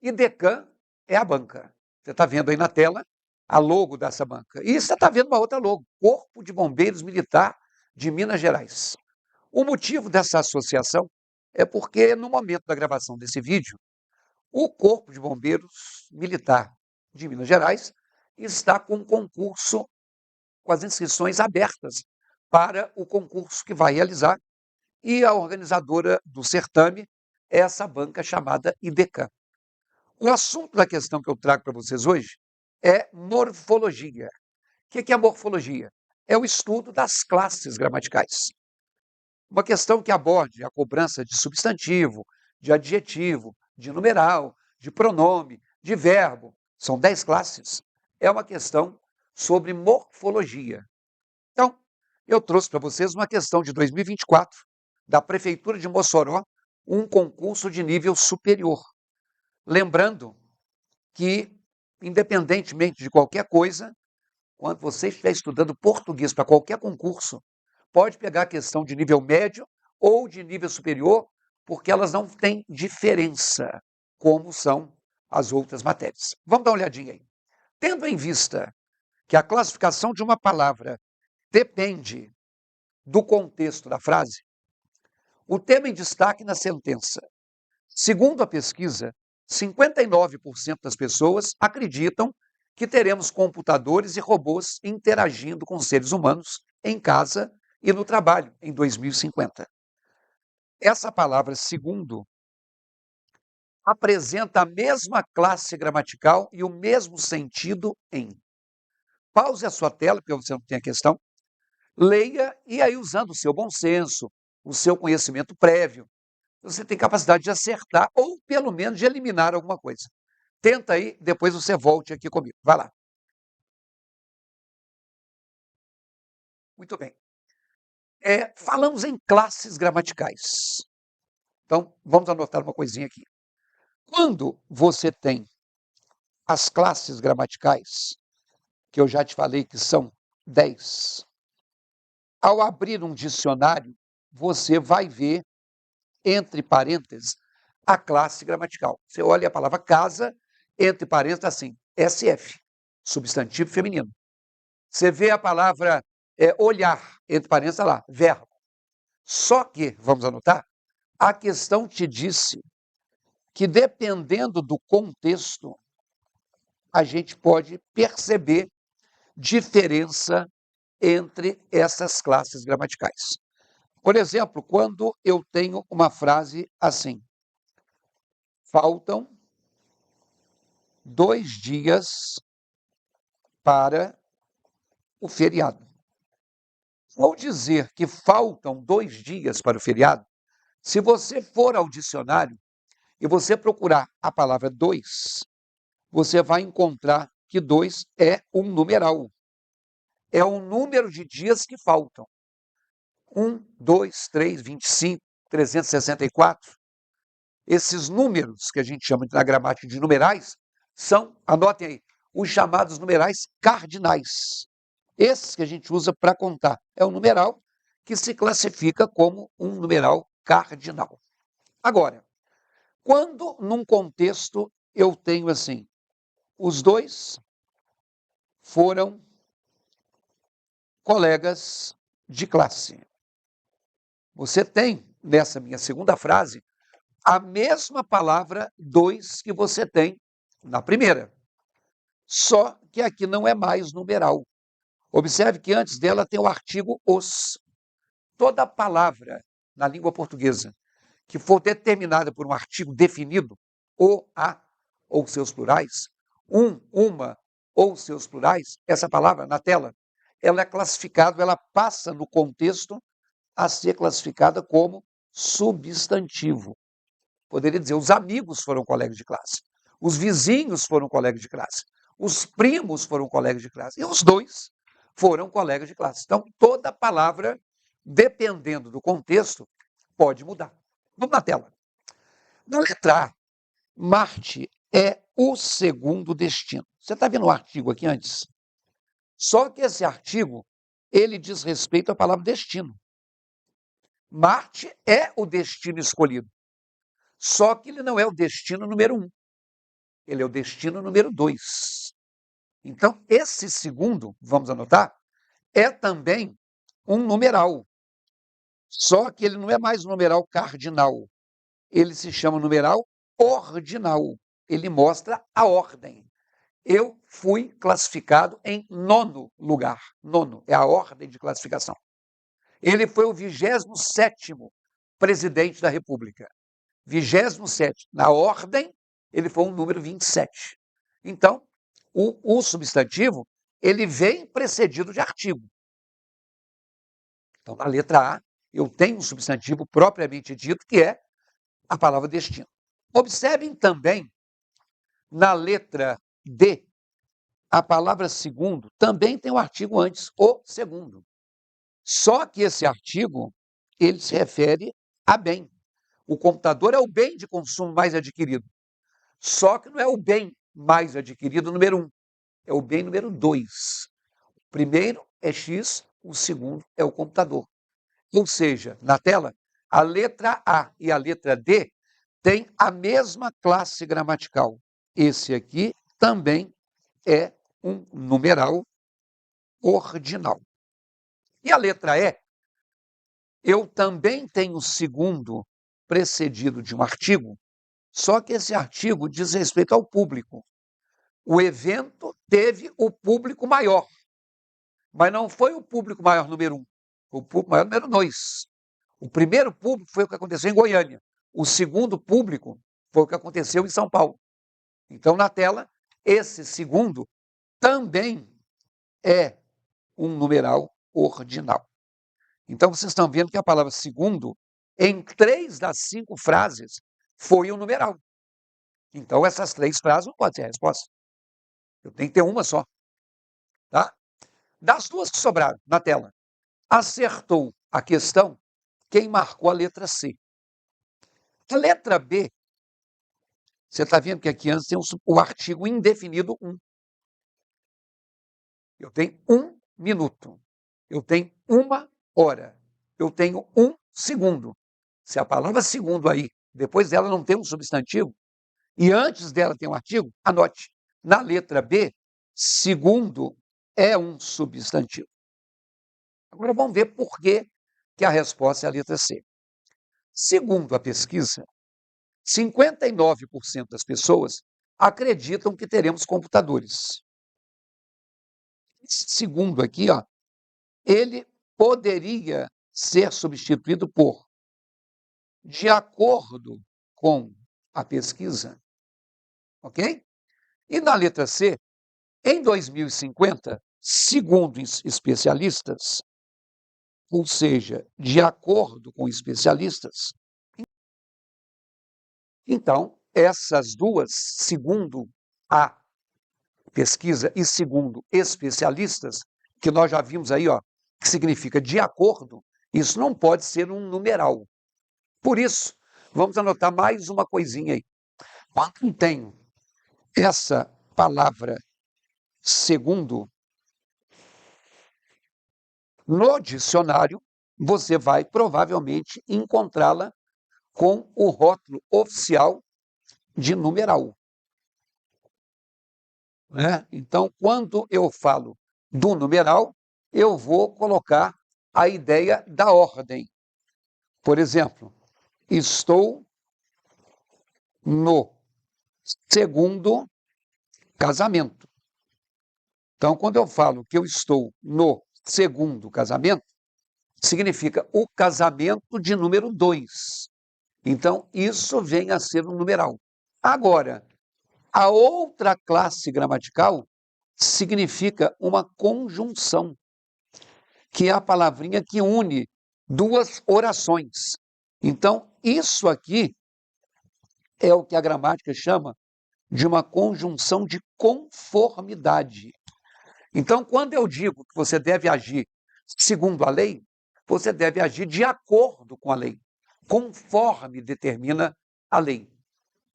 IDECAM é a banca. Você está vendo aí na tela a logo dessa banca. E você está vendo uma outra logo, Corpo de Bombeiros Militar de Minas Gerais. O motivo dessa associação é porque, no momento da gravação desse vídeo, o Corpo de Bombeiros Militar de Minas Gerais está com um concurso, com as inscrições abertas para o concurso que vai realizar, e a organizadora do certame é essa banca chamada IDECAM. O assunto da questão que eu trago para vocês hoje é morfologia. O que é morfologia? É o estudo das classes gramaticais. Uma questão que aborde a cobrança de substantivo, de adjetivo, de numeral, de pronome, de verbo, são 10 classes, é uma questão sobre morfologia. Então, eu trouxe para vocês uma questão de 2024, da Prefeitura de Mossoró, um concurso de nível superior. Lembrando que, independentemente de qualquer coisa, quando você estiver estudando português para qualquer concurso, pode pegar a questão de nível médio ou de nível superior, porque elas não têm diferença, como são as outras matérias. Vamos dar uma olhadinha aí. Tendo em vista que a classificação de uma palavra depende do contexto da frase, o tema em destaque na sentença. Segundo a pesquisa, 59% das pessoas acreditam que teremos computadores e robôs interagindo com seres humanos em casa e no trabalho em 2050. Essa palavra segundo apresenta a mesma classe gramatical e o mesmo sentido em. Pause a sua tela, porque você não tem a questão. Leia e aí, usando o seu bom senso, o seu conhecimento prévio, você tem capacidade de acertar ou, pelo menos, de eliminar alguma coisa. Tenta aí, depois você volte aqui comigo. Vai lá. Muito bem. Falamos em classes gramaticais. Então, vamos anotar uma coisinha aqui. Quando você tem as classes gramaticais, que eu já te falei que são 10, ao abrir um dicionário, você vai ver, entre parênteses, a classe gramatical. Você olha a palavra casa, entre parênteses, assim, SF, substantivo feminino. Você vê a palavra olhar, entre parênteses, lá, verbo. Só que, vamos anotar, a questão te disse que, dependendo do contexto, a gente pode perceber diferença entre essas classes gramaticais. Por exemplo, quando eu tenho uma frase assim: faltam 2 dias para o feriado. Ao dizer que faltam 2 dias para o feriado, se você for ao dicionário e você procurar a palavra 2, você vai encontrar que 2 é um numeral. É o número de dias que faltam. 1, 2, 3, 25, 364. Esses números, que a gente chama na gramática de numerais, são, anotem aí, os chamados numerais cardinais. Esses que a gente usa para contar. É um numeral que se classifica como um numeral cardinal. Agora, quando num contexto eu tenho assim, os dois foram colegas de classe. Você tem, nessa minha segunda frase, a mesma palavra dois que você tem na primeira. Só que aqui não é mais numeral. Observe que antes dela tem o artigo os. Toda palavra na língua portuguesa que for determinada por um artigo definido, o, a, ou seus plurais, um, uma, ou seus plurais, essa palavra na tela, ela é classificada, ela passa no contexto a ser classificada como substantivo. Poderia dizer, os amigos foram colegas de classe, os vizinhos foram colegas de classe, os primos foram colegas de classe, e os dois foram colegas de classe. Então, toda palavra, dependendo do contexto, pode mudar. Vamos na tela. Na letra A, Marte é o segundo destino. Você está vendo o artigo aqui antes? Só que esse artigo, ele diz respeito à palavra destino. Marte é o destino escolhido. Só que ele não é o destino número 1. ele é o destino número 2. Então, esse segundo, vamos anotar, é também um numeral. Só que ele não é mais um numeral cardinal. Ele se chama numeral ordinal. Ele mostra a ordem. Eu fui classificado em 9º lugar. 9º é a ordem de classificação. Ele foi o 27º presidente da República. 27º. Na ordem, ele foi o número 27. Então, o substantivo, ele vem precedido de artigo. Então, na letra A, eu tenho um substantivo propriamente dito, que é a palavra destino. Observem também, na letra D, a palavra segundo também tem o artigo antes, o segundo. Só que esse artigo, ele se refere a bem. O computador é o bem de consumo mais adquirido. Só que não é o bem mais adquirido número 1, é o bem número 2. O primeiro é X, o segundo é o computador. Ou seja, na tela, a letra A e a letra D têm a mesma classe gramatical. Esse aqui também é um numeral ordinal. E a letra E, eu também tenho o segundo precedido de um artigo, só que esse artigo diz respeito ao público. O evento teve o público maior, mas não foi o público maior número 1, foi o público maior número 2. O primeiro público foi o que aconteceu em Goiânia. O segundo público foi o que aconteceu em São Paulo. Então, na tela, esse segundo também é um numeral ordinal. Então, vocês estão vendo que a palavra segundo, em 3 das 5 frases, foi um numeral. Então, essas 3 frases não podem ser a resposta. Eu tenho que ter uma só. Tá? Das 2 que sobraram na tela, acertou a questão quem marcou a letra C. A letra B, você está vendo que aqui antes tem o artigo indefinido 1. Eu tenho 1 minuto. Eu tenho 1 hora. Eu tenho 1 segundo. Se a palavra segundo aí, depois dela não tem um substantivo, e antes dela tem um artigo, anote. Na letra B, segundo é um substantivo. Agora vamos ver por que a resposta é a letra C. Segundo a pesquisa, 59% das pessoas acreditam que teremos computadores. Esse segundo aqui, ó, ele poderia ser substituído por, de acordo com a pesquisa, ok? E na letra C, em 2050, segundo especialistas, ou seja, de acordo com especialistas, então, essas duas, segundo a pesquisa e segundo especialistas, que nós já vimos aí, ó, que significa de acordo, isso não pode ser um numeral. Por isso, vamos anotar mais uma coisinha aí. Quando tem essa palavra segundo no dicionário, você vai provavelmente encontrá-la com o rótulo oficial de numeral. Né? Então, quando eu falo do numeral, eu vou colocar a ideia da ordem. Por exemplo, estou no segundo casamento. Então, quando eu falo que eu estou no segundo casamento, significa o casamento de número 2. Então, isso vem a ser um numeral. Agora, a outra classe gramatical significa uma conjunção, que é a palavrinha que une 2 orações. Então, isso aqui é o que a gramática chama de uma conjunção de conformidade. Então, quando eu digo que você deve agir segundo a lei, você deve agir de acordo com a lei, conforme determina a lei.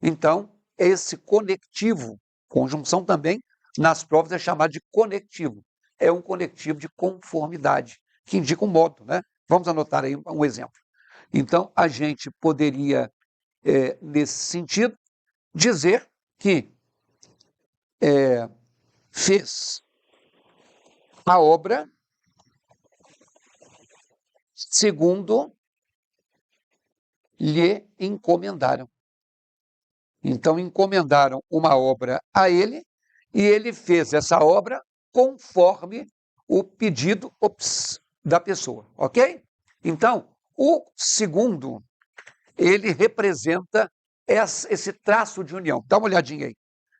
Então, esse conectivo, conjunção também, nas provas é chamado de conectivo. É um conectivo de conformidade, que indica um modo, né? Vamos anotar aí um exemplo. Então, a gente poderia, nesse sentido, dizer que fez a obra segundo lhe encomendaram. Então, encomendaram uma obra a ele e ele fez essa obra conforme o pedido da pessoa, ok? Então, o segundo, ele representa esse traço de união. Dá uma olhadinha aí.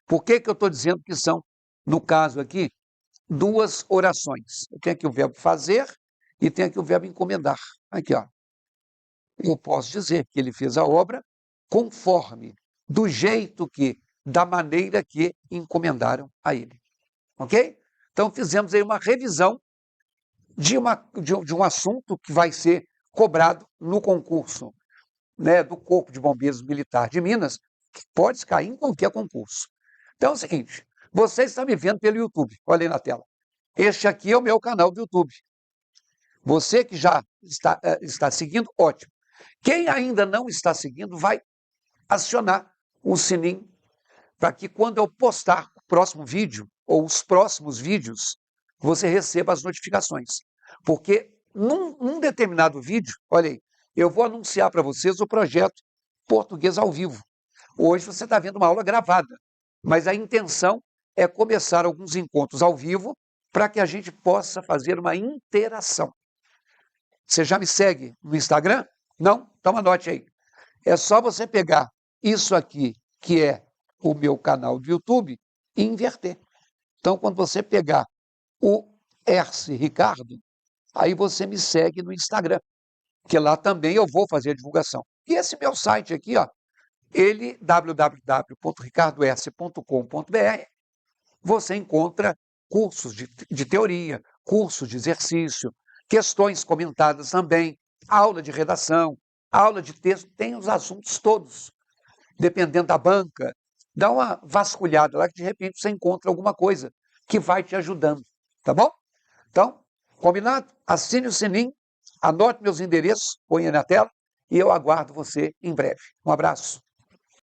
Por que eu estou dizendo que são, no caso aqui, duas orações? Eu tenho aqui o verbo fazer e tenho aqui o verbo encomendar. Aqui, ó. Eu posso dizer que ele fez a obra conforme, do jeito que, da maneira que encomendaram a ele. Ok? Então, fizemos aí uma revisão de um assunto que vai ser cobrado no concurso, né, do Corpo de Bombeiros Militar de Minas, que pode cair em qualquer concurso. Então é o seguinte, você está me vendo pelo YouTube, olha aí na tela. Este aqui é o meu canal do YouTube. Você que já está seguindo, ótimo. Quem ainda não está seguindo, vai acionar o sininho para que quando eu postar o próximo vídeo ou os próximos vídeos, você receba as notificações. Porque num determinado vídeo, olha aí, eu vou anunciar para vocês o projeto Português ao Vivo. Hoje você está vendo uma aula gravada, mas a intenção é começar alguns encontros ao vivo para que a gente possa fazer uma interação. Você já me segue no Instagram? Não? Então anote aí. É só você pegar isso aqui, que é o meu canal do YouTube, e inverter. Então, quando você pegar o Erce Ricardo, aí você me segue no Instagram, que lá também eu vou fazer a divulgação. E esse meu site aqui, ó, ele, www.ricardoerce.com.br, você encontra cursos de teoria, cursos de exercício, questões comentadas também, aula de redação, aula de texto, tem os assuntos todos. Dependendo da banca, dá uma vasculhada lá que de repente você encontra alguma coisa que vai te ajudando, tá bom? Então, combinado? Assine o sininho, anote meus endereços, ponha na tela e eu aguardo você em breve. Um abraço.